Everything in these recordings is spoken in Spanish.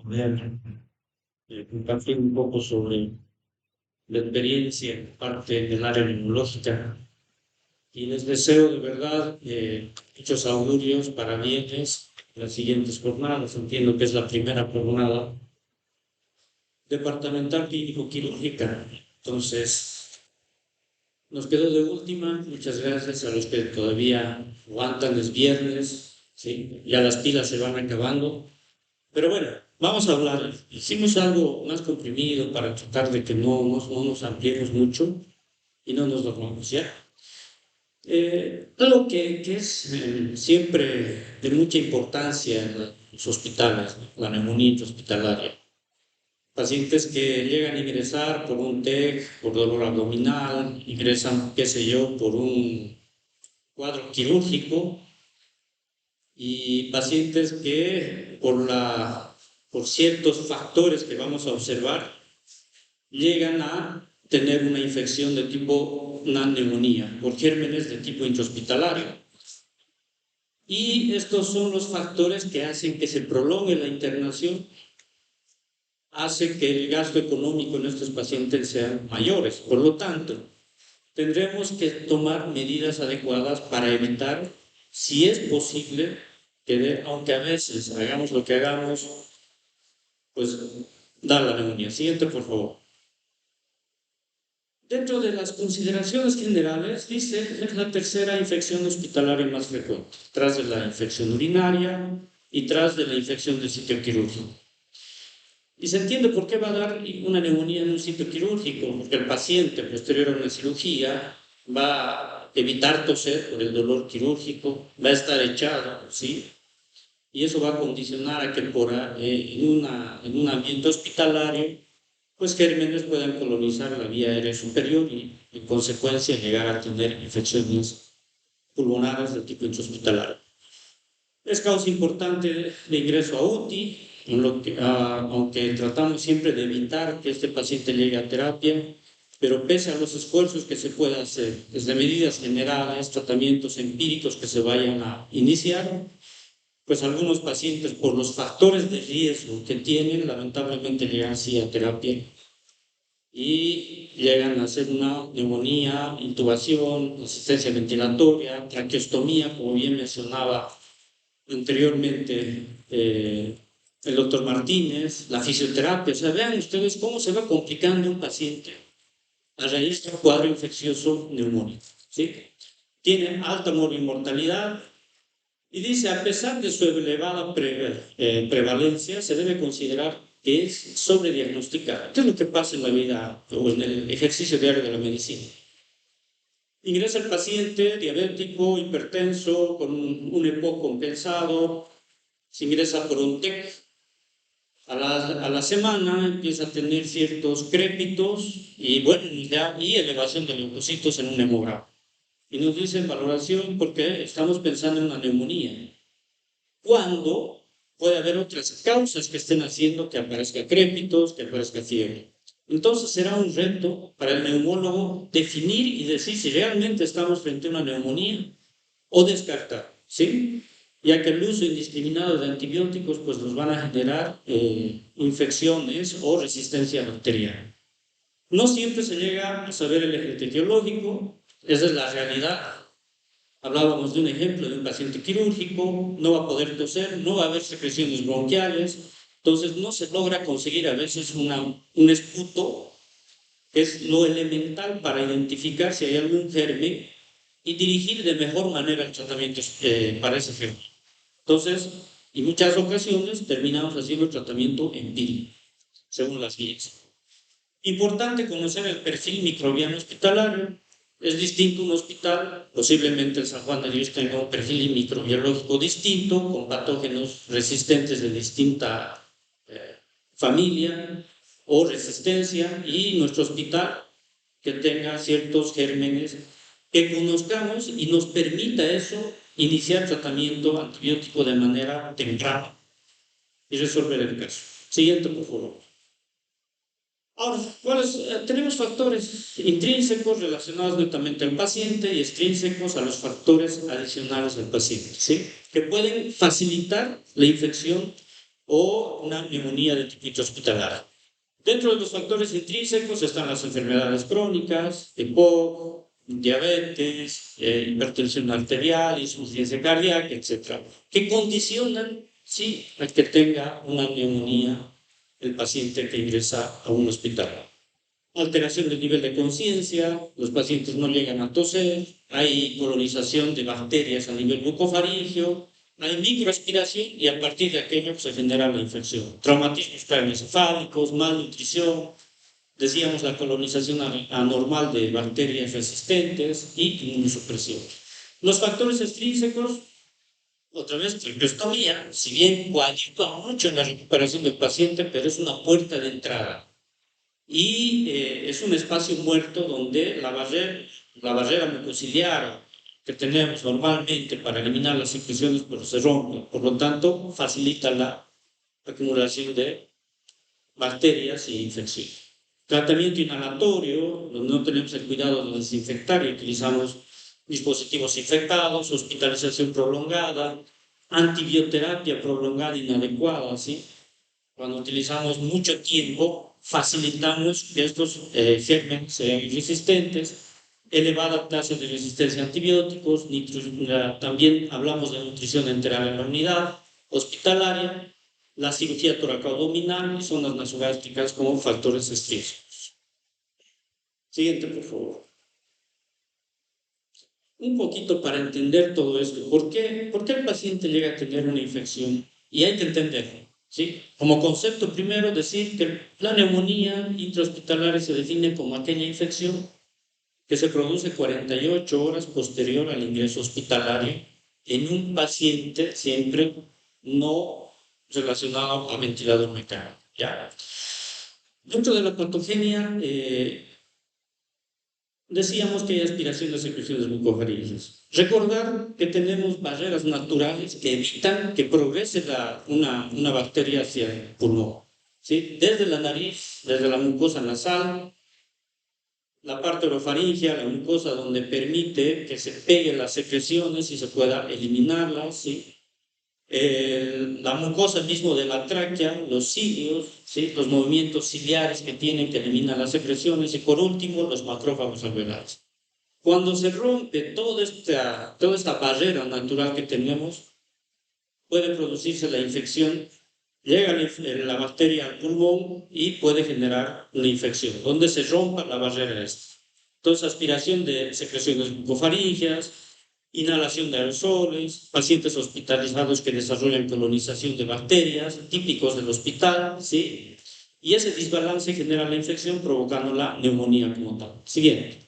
poder compartir un poco sobre la experiencia en parte del área neurológica y les deseo de verdad muchos augurios para bienes en las siguientes jornadas. Entiendo que es la primera jornada departamental clínico quirúrgica. Entonces, nos quedó de última. Muchas gracias a los que todavía aguantan, es viernes, ¿sí? Ya las pilas se van acabando. Pero bueno, vamos a hablar. Hicimos algo más comprimido para tratar de que no nos ampliemos mucho y no nos dormamos, ¿ya? Algo que es siempre de mucha importancia en los hospitales, ¿no? La neumonía intrahospitalaria. Pacientes que llegan a ingresar por un TEC, por dolor abdominal, ingresan, qué sé yo, por un cuadro quirúrgico y pacientes que por ciertos factores que vamos a observar llegan a tener una infección de tipo, una neumonía, por gérmenes de tipo intrahospitalario. Y estos son los factores que hacen que se prolongue la internación, hace que el gasto económico en estos pacientes sea mayores. Por lo tanto, tendremos que tomar medidas adecuadas para evitar, si es posible, aunque a veces hagamos lo que hagamos, pues da la neumonía. Siguiente, por favor. Dentro de las consideraciones generales, dice, es la tercera infección hospitalaria más frecuente, tras de la infección urinaria y tras de la infección del sitio quirúrgico. Y se entiende por qué va a dar una neumonía en un sitio quirúrgico, porque el paciente posterior a una cirugía va a evitar toser por el dolor quirúrgico, va a estar echado, ¿sí? Y eso va a condicionar a que en un ambiente hospitalario, pues gérmenes puedan colonizar la vía aérea superior y, en consecuencia, llegar a tener infecciones pulmonares de tipo intrahospitalario. Es causa importante de ingreso a UTI, aunque tratamos siempre de evitar que este paciente llegue a terapia, pero pese a los esfuerzos que se puedan hacer, desde medidas generales, tratamientos empíricos que se vayan a iniciar, pues algunos pacientes, por los factores de riesgo que tienen, lamentablemente llegan así a terapia y llegan a hacer una neumonía, intubación, asistencia ventilatoria, traqueostomía, como bien mencionaba anteriormente el doctor Martínez, la fisioterapia. O sea, vean ustedes cómo se va complicando un paciente a raíz de un cuadro infeccioso neumónico, ¿sí? Tiene alta mortalidad y dice, a pesar de su elevada prevalencia, se debe considerar que es sobrediagnosticada. ¿Qué es lo que pasa en la vida o en el ejercicio diario de la medicina? Ingresa el paciente diabético, hipertenso, con un EPO compensado, se ingresa por un TEC. A la semana empieza a tener ciertos crépitos y, bueno, y elevación de leucocitos en un hemograma. Y nos dicen valoración porque estamos pensando en una neumonía. Cuando puede haber otras causas que estén haciendo que aparezca crépitos, que aparezca fiebre. Entonces será un reto para el neumólogo definir y decir si realmente estamos frente a una neumonía o descartar, ¿sí? Ya que el uso indiscriminado de antibióticos pues nos van a generar infecciones o resistencia bacteriana. No siempre se llega a saber el eje etiológico, esa es la realidad. Hablábamos de un ejemplo de un paciente quirúrgico, no va a poder toser, no va a haber secreciones bronquiales, entonces no se logra conseguir a veces un esputo, que es lo elemental para identificar si hay algún germen y dirigir de mejor manera el tratamiento para ese germen. Entonces, en muchas ocasiones terminamos haciendo el tratamiento empírico, según las guías. Importante conocer el perfil microbiano hospitalario. Es distinto un hospital, posiblemente el San Juan de Dios tenga un perfil microbiológico distinto, con patógenos resistentes de distinta familia o resistencia, y nuestro hospital que tenga ciertos gérmenes que conozcamos y nos permita eso iniciar tratamiento antibiótico de manera temprana y resolver el caso. Siguiente, por favor. Ahora, tenemos factores intrínsecos relacionados netamente al paciente y extrínsecos a los factores adicionales del paciente, ¿sí? Que pueden facilitar la infección o una neumonía de tipo intrahospitalario. Dentro de los factores intrínsecos están las enfermedades crónicas, EPOC, diabetes, hipertensión arterial, insuficiencia cardíaca, etc., que condicionan, sí, a que tenga una neumonía el paciente que ingresa a un hospital. Alteración del nivel de conciencia, los pacientes no llegan a toser, hay colonización de bacterias a nivel bucofaríngeo, hay microaspiración y a partir de aquello se genera la infección. Traumatismos craneoencefálicos, malnutrición, decíamos la colonización anormal de bacterias resistentes y inmunosupresión. Los factores extrínsecos, otra vez, traqueostomía, si bien coadyuva mucho en la recuperación del paciente, pero es una puerta de entrada y es un espacio muerto donde la barrera mucociliar que tenemos normalmente para eliminar las secreciones pues, se rompe, por lo tanto facilita la acumulación de bacterias e infección. Tratamiento inhalatorio, donde no tenemos el cuidado de desinfectar y utilizamos dispositivos infectados, hospitalización prolongada, antibioterapia prolongada inadecuada, ¿sí? Cuando utilizamos mucho tiempo, facilitamos que estos gérmenes sean resistentes, elevada tasa de resistencia a antibióticos, también hablamos de nutrición enteral en la unidad hospitalaria, la cirugía toracoabdominal y zonas nasogástricas como factores extrínsecos. Siguiente, por favor. Un poquito para entender todo esto. ¿Por qué el paciente llega a tener una infección? Y hay que entenderlo. ¿Sí? Como concepto, primero decir que la neumonía intrahospitalaria se define como aquella infección que se produce 48 horas posterior al ingreso hospitalario en un paciente siempre no relacionado a ventilador mecánico. ¿Ya? Dentro de la patogenia, decíamos que hay aspiración de secreciones bucofaríngicas. Recordar que tenemos barreras naturales que evitan que progrese una bacteria hacia el pulmón. ¿Sí? Desde la nariz, desde la mucosa nasal, la parte orofaringea, la mucosa donde permite que se peguen las secreciones y se pueda eliminarlas, ¿sí? La mucosa mismo de la tráquea, los cilios, ¿sí? Los movimientos ciliares que tienen que eliminar las secreciones y por último los macrófagos alveolares. Cuando se rompe toda esta barrera natural que tenemos, puede producirse la infección, llega la bacteria al pulmón y puede generar una infección, donde se rompa la barrera esta. Entonces, aspiración de secreciones bucofaríngeas, inhalación de aerosoles, pacientes hospitalizados que desarrollan colonización de bacterias, típicos del hospital, ¿sí? Y ese desbalance genera la infección provocando la neumonía como tal. Siguiente.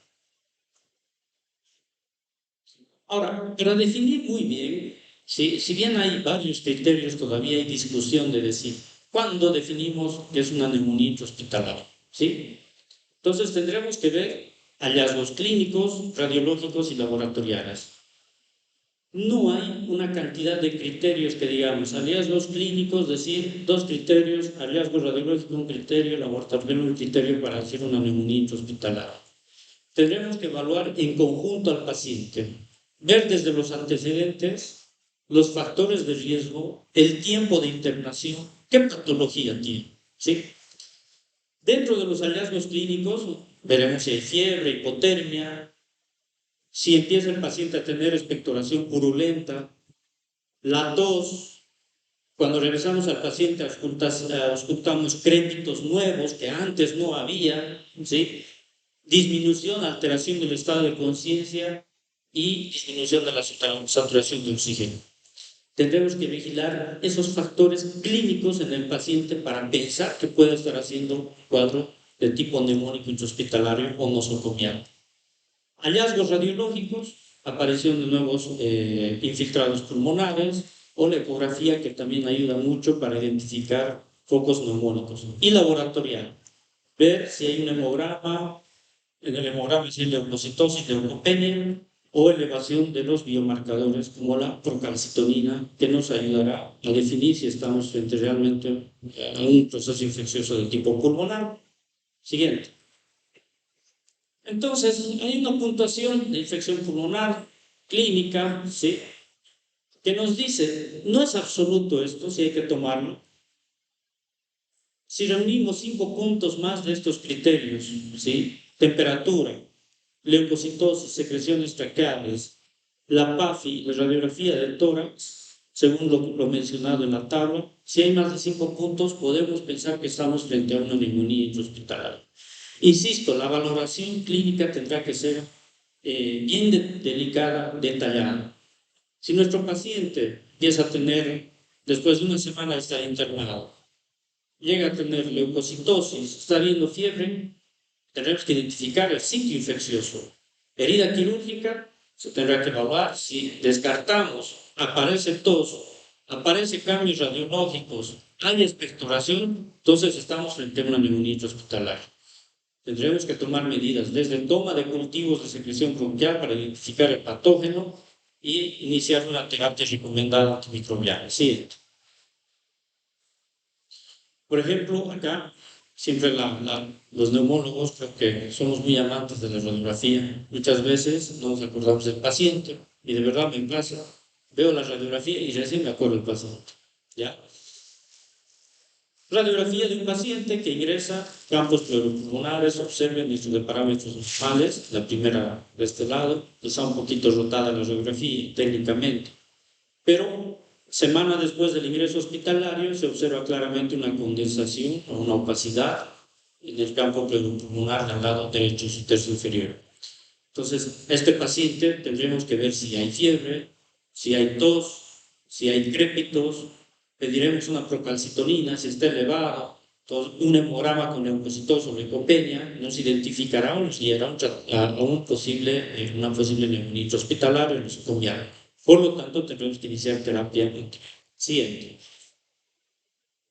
Ahora, para definir muy bien, si bien hay varios criterios, todavía hay discusión de decir cuándo definimos que es una neumonía intrahospitalaria, ¿sí? Entonces tendremos que ver hallazgos clínicos, radiológicos y laboratoriales. No hay una cantidad de criterios que digamos, hallazgos clínicos, decir, dos criterios, hallazgos radiológicos, un criterio, laboratorio, un criterio para decir una neumonía intrahospitalaria. Tendremos que evaluar en conjunto al paciente, ver desde los antecedentes, los factores de riesgo, el tiempo de internación, qué patología tiene, ¿sí? Dentro de los hallazgos clínicos, veremos si hay fiebre, hipotermia, si empieza el paciente a tener expectoración purulenta, la tos, cuando regresamos al paciente auscultamos crépitos nuevos que antes no había, ¿sí? Disminución, alteración del estado de conciencia y disminución de la saturación de oxígeno. Tendremos que vigilar esos factores clínicos en el paciente para pensar que puede estar haciendo un cuadro de tipo neumónico intrahospitalario o nosocomial. Hallazgos radiológicos, aparición de nuevos infiltrados pulmonares o la ecografía que también ayuda mucho para identificar focos neumónicos. Y laboratorial, ver si hay un hemograma, en el hemograma si hay leucocitosis, leucopenia o elevación de los biomarcadores como la procalcitonina que nos ayudará a definir si estamos frente realmente a un proceso infeccioso de tipo pulmonar. Siguiente. Entonces, hay una puntuación de infección pulmonar clínica, ¿sí? Que nos dice, no es absoluto esto, si hay que tomarlo, Si reunimos 5 puntos más de estos criterios, ¿sí? Temperatura, leucocitosis, secreciones traqueales, la PAFI, la radiografía del tórax, según lo mencionado en la tabla, si hay más de 5 puntos, podemos pensar que estamos frente a una neumonía intrahospitalaria. Insisto, la valoración clínica tendrá que ser bien delicada, detallada. Si nuestro paciente empieza a tener, después de una semana de estar internado, llega a tener leucocitosis, está viendo fiebre, tendremos que identificar el sitio infeccioso. Herida quirúrgica, se tendrá que evaluar. Si descartamos, aparece tos, aparece cambios radiológicos, hay expectoración, entonces estamos frente a una neumonía hospitalaria. Tendremos que tomar medidas desde toma de cultivos de secreción bronquial para identificar el patógeno y iniciar una terapia recomendada antimicrobiana. Sí. Por ejemplo, acá siempre los neumólogos creo que somos muy amantes de la radiografía. Muchas veces no nos acordamos del paciente y de verdad me pasa, veo la radiografía y recién me acuerdo del paciente. ¿Ya? Radiografía de un paciente que ingresa, campos pleuropulmonares, observen listos de parámetros normales, la primera de este lado, está un poquito rotada la radiografía técnicamente, pero semana después del ingreso hospitalario se observa claramente una condensación o una opacidad en el campo pleuropulmonar del lado derecho y tercio inferior. Entonces, este paciente tendremos que ver si hay fiebre, si hay tos, si hay crépitos, pediremos una procalcitonina si está elevado, un hemograma con leucocitosis o leucopenia nos identificará o nos guiará a una posible neumonía hospitalaria o nosocomial. Por lo tanto, tendremos que iniciar terapia siguiente.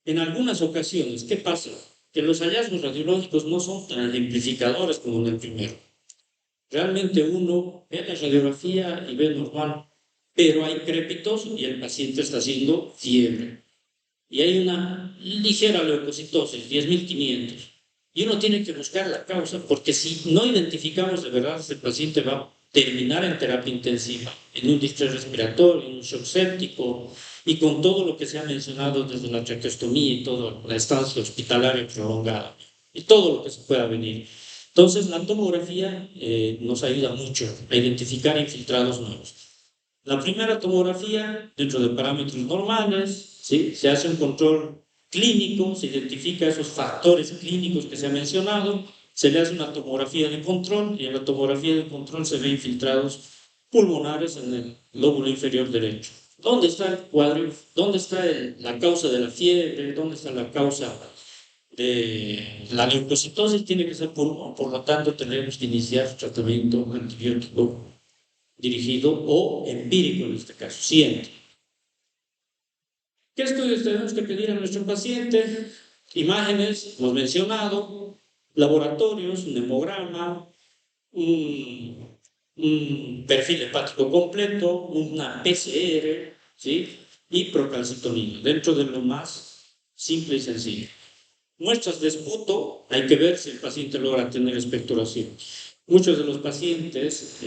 En algunas ocasiones, ¿qué pasa? Que los hallazgos radiológicos no son tan ejemplificadores como en el primero. Realmente uno ve la radiografía y ve normal, pero hay crépitos y el paciente está haciendo fiebre. Y hay una ligera leucocitosis, 10.500. Y uno tiene que buscar la causa, porque si no identificamos de verdad, este paciente va a terminar en terapia intensiva, en un distrés respiratorio, en un shock séptico, y con todo lo que se ha mencionado desde la traqueostomía y toda la estancia hospitalaria prolongada, y todo lo que se pueda venir. Entonces, la tomografía nos ayuda mucho a identificar infiltrados nuevos. La primera tomografía, dentro de parámetros normales, ¿sí? Se hace un control clínico, se identifica esos factores clínicos que se han mencionado, se le hace una tomografía de control y en la tomografía de control se ven infiltrados pulmonares en el lóbulo inferior derecho. ¿Dónde está el cuadro? ¿Dónde está la causa de la fiebre? ¿Dónde está la causa de la leucocitosis? Tiene que ser pulmón, por lo tanto tenemos que iniciar tratamiento antibiótico dirigido o empírico en este caso. Siguiente. ¿Qué estudios tenemos que pedir a nuestro paciente? Imágenes, hemos mencionado, laboratorios, un hemograma, un perfil hepático completo, una PCR, ¿sí? Y procalcitonina, dentro de lo más simple y sencillo. Muestras de esputo, hay que ver si el paciente logra tener expectoración. Muchos de los pacientes,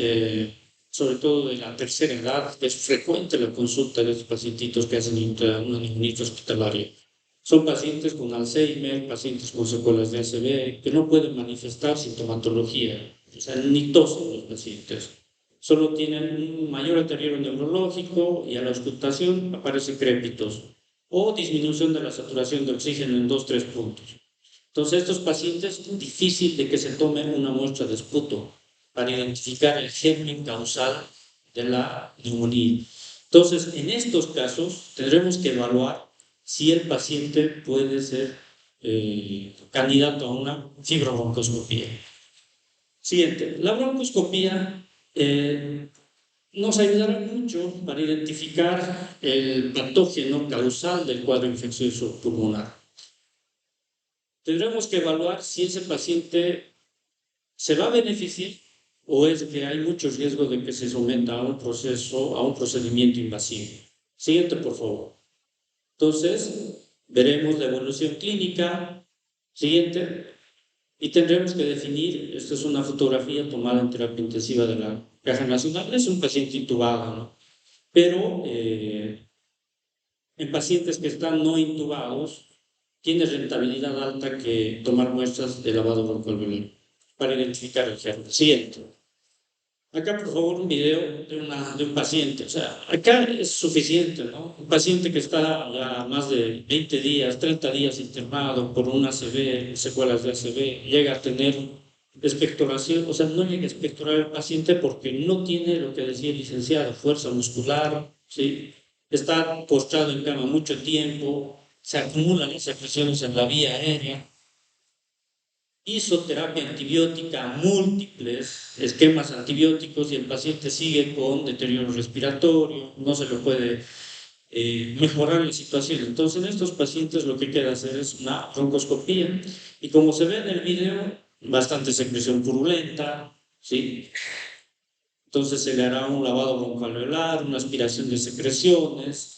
sobre todo de la tercera edad, es frecuente la consulta de estos pacientitos que hacen una neumonía hospitalaria. Son pacientes con Alzheimer, pacientes con secuelas de ACV, que no pueden manifestar sintomatología, o sea, ni tosen los pacientes. Solo tienen un mayor deterioro neurológico y a la auscultación aparecen crépitos o disminución de la saturación de oxígeno en 2-3 puntos. Entonces, estos pacientes es difícil de que se tome una muestra de esputo para identificar el germen causal de la neumonía. Entonces, en estos casos, tendremos que evaluar si el paciente puede ser candidato a una fibrobroncoscopía. Siguiente, la broncoscopía nos ayudará mucho para identificar el patógeno causal del cuadro infeccioso pulmonar. Tendremos que evaluar si ese paciente se va a beneficiar o es que hay mucho riesgo de que se someta a un proceso, a un procedimiento invasivo. Siguiente, por favor. Entonces, veremos la evolución clínica. Siguiente. Y tendremos que definir, esta es una fotografía tomada en terapia intensiva de la Caja Nacional, es un paciente intubado, ¿no? Pero en pacientes que están no intubados, tiene rentabilidad alta que tomar muestras de lavado broncoalveolar para identificar el germen. Siguiente. Acá, por favor, un video de un paciente. O sea, acá es suficiente, ¿no? Un paciente que está ya más de 20 días, 30 días internado por un ACV, secuelas de ACV, llega a tener expectoración, o sea, no llega a expectorar el paciente porque no tiene lo que decía el licenciado, fuerza muscular, ¿sí? Está postrado en cama mucho tiempo, se acumulan las secreciones en la vía aérea. Hizo terapia antibiótica, múltiples esquemas antibióticos y el paciente sigue con deterioro respiratorio, no se le puede mejorar la situación. Entonces, en estos pacientes lo que queda hacer es una broncoscopía y como se ve en el video, bastante secreción purulenta, ¿sí? Entonces se le hará un lavado broncoalveolar, una aspiración de secreciones,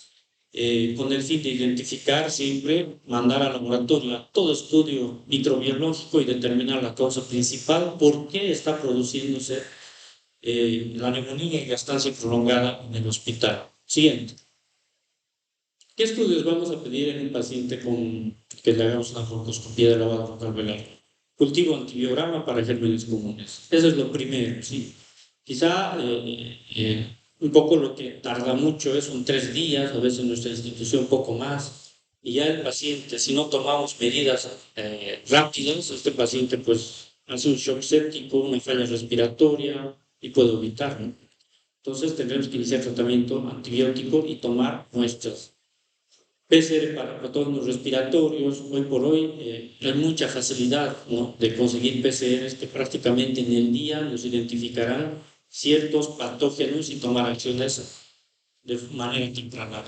con el fin de identificar siempre, mandar al laboratorio a todo estudio microbiológico y determinar la causa principal, por qué está produciéndose la neumonía y la estancia prolongada en el hospital. Siguiente. ¿Qué estudios vamos a pedir en un paciente con que le hagamos una broncoscopía de lavado broncoalveolar? Cultivo antibiograma para gérmenes comunes. Eso es lo primero, ¿sí? Quizá un poco lo que tarda mucho son 3 días, a veces en nuestra institución un poco más, y ya el paciente, si no tomamos medidas rápidas, este paciente pues hace un shock séptico, una falla respiratoria y puede evitarlo. Entonces tendremos que iniciar tratamiento antibiótico y tomar muestras. PCR para patógenos respiratorios, hoy por hoy hay mucha facilidad, ¿no?, de conseguir PCRs que prácticamente en el día nos identificarán ciertos patógenos y tomar acciones de manera temprana.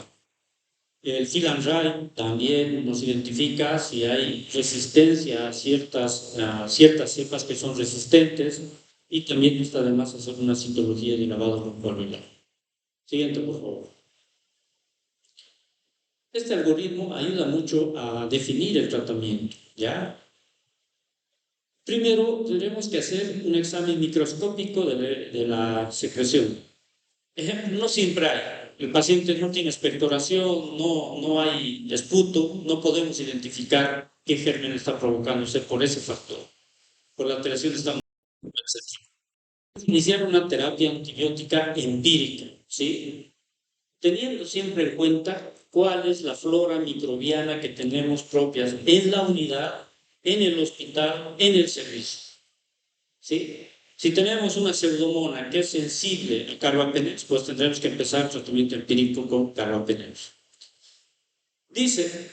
El Filan-Ray también nos identifica si hay resistencia a ciertas cepas que son resistentes y también está además hacer una citología de lavado broncoalveolar. Siguiente, por favor. Este algoritmo ayuda mucho a definir el tratamiento, ¿ya? Primero, tendremos que hacer un examen microscópico de la secreción. Ejemplo, no siempre hay. El paciente no tiene expectoración, no hay esputo, no podemos identificar qué germen está provocándose por ese factor, por la alteración de esta. Iniciar una terapia antibiótica empírica, ¿sí? Teniendo siempre en cuenta cuál es la flora microbiana que tenemos propias en la unidad, en el hospital, en el servicio. ¿Sí? Si tenemos una pseudomona que es sensible al carbapenems, pues tendremos que empezar el tratamiento empírico con carbapenems. Dice,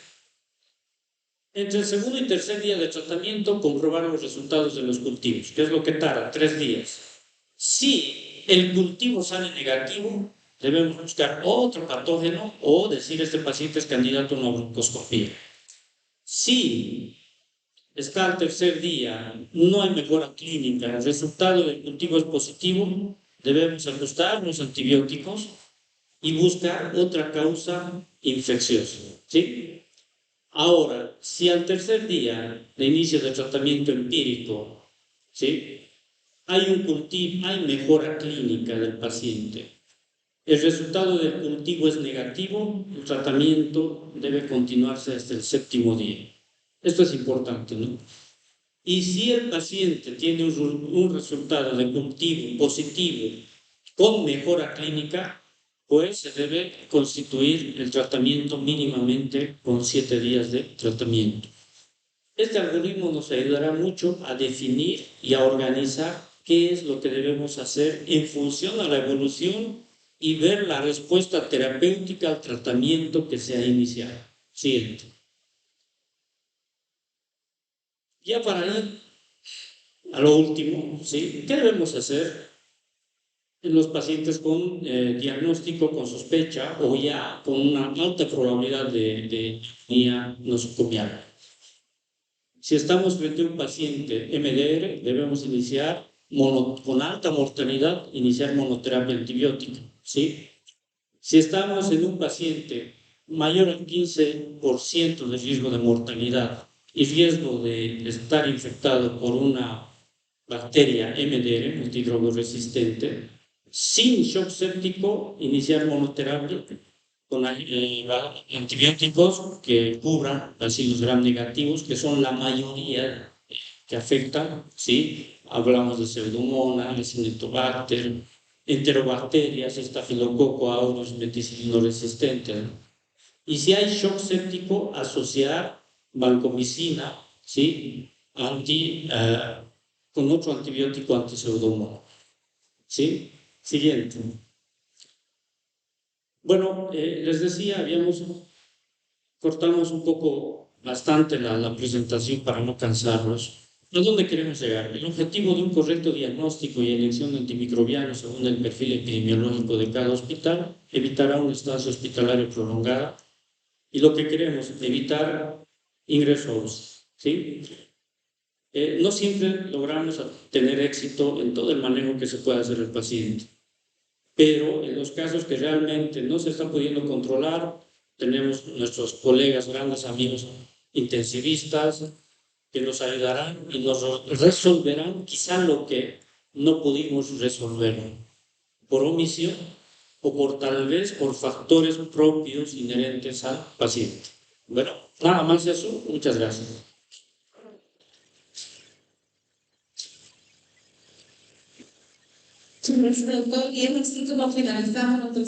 entre el segundo y tercer día de tratamiento, comprobar los resultados de los cultivos, que es lo que tarda, 3 días. Si el cultivo sale negativo, debemos buscar otro patógeno o decir este paciente es candidato a una broncoscopía. Si está al tercer día, no hay mejora clínica, el resultado del cultivo es positivo, debemos ajustar los antibióticos y buscar otra causa infecciosa, ¿sí? Ahora, si al tercer día de inicio del tratamiento empírico, ¿sí?, hay mejora clínica del paciente, el resultado del cultivo es negativo, el tratamiento debe continuarse hasta el 7º día. Esto es importante, ¿no? Y si el paciente tiene un resultado de cultivo positivo con mejora clínica, pues se debe constituir el tratamiento mínimamente con 7 días de tratamiento. Este algoritmo nos ayudará mucho a definir y a organizar qué es lo que debemos hacer en función a la evolución y ver la respuesta terapéutica al tratamiento que se ha iniciado. Siguiente. Ya para ir a lo último, ¿sí?, ¿qué debemos hacer en los pacientes con diagnóstico, con sospecha o ya con una alta probabilidad de neumonía nosocomial? Si estamos frente a un paciente MDR, debemos iniciar con alta mortalidad, iniciar monoterapia antibiótica, ¿sí? Si estamos en un paciente mayor al 15% de riesgo de mortalidad y riesgo de estar infectado por una bacteria MDR, multidrogo resistente, sin shock séptico, iniciar monoterapia con antibióticos que cubran bacilos gram negativos, que son la mayoría que afectan, ¿sí? Hablamos de Pseudomonas, Acinetobacter, Enterobacterias, Estafilococo aureus, meticilino resistente, ¿no? Y si hay shock séptico, asociar vancomicina, ¿sí? Con otro antibiótico anti-Pseudomonas, ¿sí? Siguiente. Bueno, les decía, cortamos un poco bastante la presentación para no cansarnos. ¿A dónde queremos llegar? El objetivo de un correcto diagnóstico y elección de antimicrobianos según el perfil epidemiológico de cada hospital evitará una estancia hospitalaria prolongada y lo que queremos evitar ingresos, ¿sí? No siempre logramos tener éxito en todo el manejo que se pueda hacer el paciente, pero en los casos que realmente no se está pudiendo controlar, tenemos nuestros colegas, grandes amigos intensivistas, que nos ayudarán y nos resolverán quizá lo que no pudimos resolver por omisión o por tal vez por factores propios inherentes al paciente. Bueno, nada más eso. Muchas gracias. Doctor, y es así como finalizamos nuestro